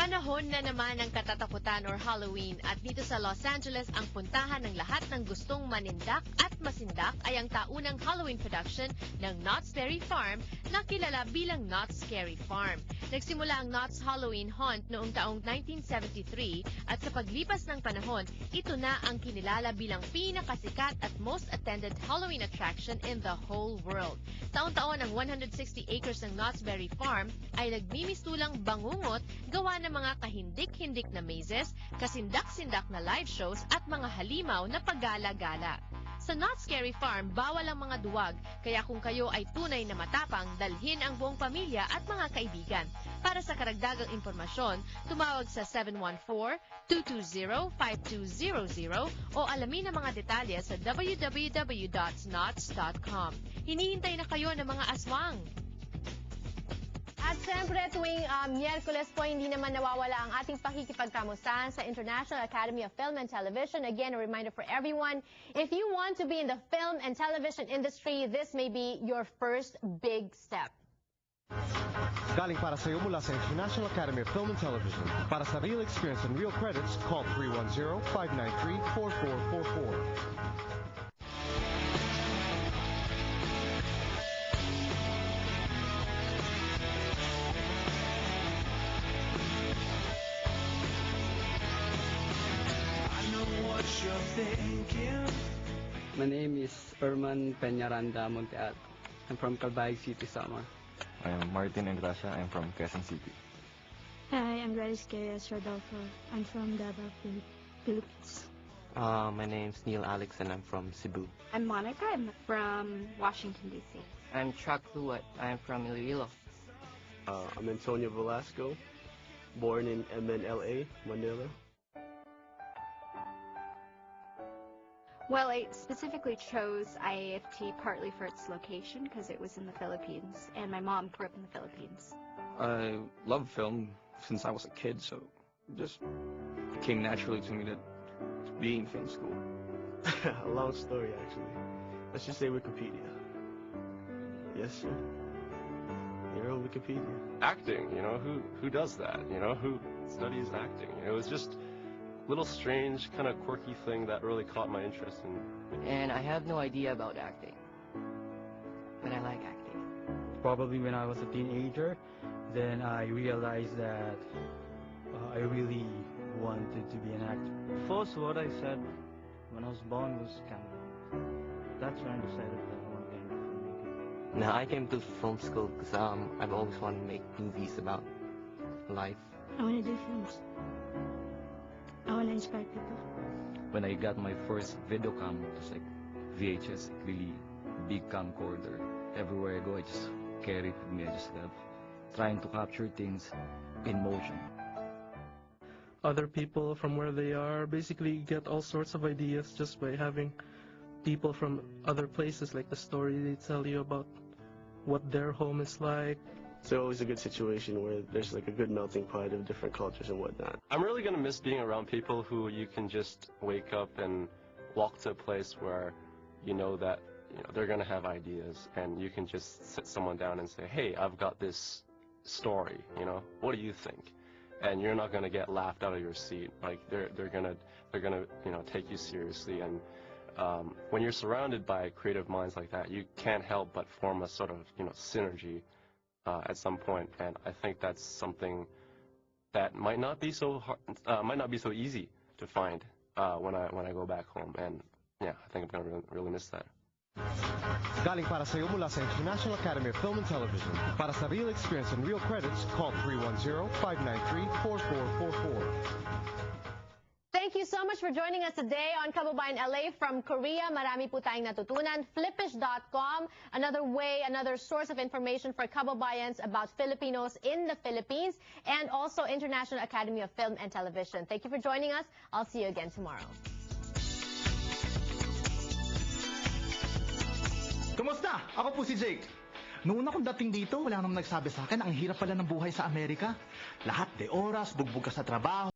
Panahon na naman ng katatakutan or Halloween at dito sa Los Angeles ang puntahan ng lahat ng gustong manindak at masindak ay ang taunang Halloween production ng Knott's Berry Farm na kilala bilang Knott's Scary Farm. Nagsimula ang Knott's Halloween Hunt noong taong 1973 at sa paglipas ng panahon, ito na ang kinilala bilang pinakasikat at most attended Halloween attraction in the whole world. Taon-taon ang 160 acres ng Knott's Berry Farm ay nagmimistulang bangungot gawa ng mga kahindik-hindik na mazes, kasindak-sindak na live shows at mga halimaw na paggala-gala. Sa Knott's Scary Farm, bawal ang mga duwag, kaya kung kayo ay tunay na matapang, dalhin ang buong pamilya at mga kaibigan. Para sa karagdagang impormasyon, tumawag sa 714-220-5200 o alamin ang mga detalye sa www.knotts.com. Hinihintay na kayo ng mga aswang! At syempre, tuwing Miyerkules po, hindi naman nawawala ang ating pakikipagkamustahan sa International Academy of Film and Television. Again, a reminder for everyone, if you want to be in the film and television industry, this may be your first big step. Galing para sa iyo mula sa International Academy of Film and Television. Para sa real experience and real credits, call 310-593-4444. My name is Herman Peñaranda Monteat. I'm from Calbayog City, Samar. I am Martin Engracia. I'm from Quezon City. Hi, I'm Gladys Queiroz Rodolfo. I'm from Davao, Philippines. My name's Neil Alex and I'm from Cebu. I'm Monica. I'm from Washington, D.C. I'm Chuck Luwat. I'm from Iloilo. I'm Antonio Velasco, born in MNLA, Manila. Well, I specifically chose IAFT partly for its location because it was in the Philippines, and my mom grew up in the Philippines. I love film since I was a kid, so it just came naturally to me to be in film school. A long story, actually. Let's just say Wikipedia. Yes, sir. You're on Wikipedia. Acting, you know, who does that? You know, who studies acting? It was just little strange, kind of quirky thing that really caught my interest in. And I have no idea about acting, but I like acting. Probably when I was a teenager, then I realized that I really wanted to be an actor. First, what I said when I was born was camera. That's when I decided that I wanted to do filmmaking. Now, I came to film school because I've always wanted to make movies about life. I want to do films. I want to inspire people. When I got my first video cam, it was like VHS, really big camcorder. Everywhere I go, I just carry it with me. I just love trying to capture things in motion. Other people from where they are basically get all sorts of ideas just by having people from other places, like the story they tell you about what their home is like. It's always a good situation where there's like a good melting pot of different cultures and whatnot. I'm really gonna miss being around people who you can just wake up and walk to a place where you know that they're gonna have ideas, and you can just sit someone down and say, hey, I've got this story, what do you think? And you're not gonna get laughed out of your seat. Like they're gonna take you seriously. And when you're surrounded by creative minds like that, you can't help but form a sort of synergy at some point, and I think that's something that might not be so hard, might not be so easy to find when I go back home. And yeah, I think I'm gonna really miss that. Galing para sa iyo mula sa International Academy of Film and Television. Para sa real experience and real credits, call 310-593-4444. Thank you so much for joining us today on Kababayan LA from Korea. Marami po tayong natutunan. Flipish.com, another source of information for kababayans about Filipinos in the Philippines, and also International Academy of Film and Television. Thank you for joining us. I'll see you again tomorrow. Kumusta? Ako po si Jake. Noong una kong dating dito, wala nang nagsabi sa akin, ang hirap pala ng buhay sa Amerika. Lahat de oras, bugbog ka sa trabaho.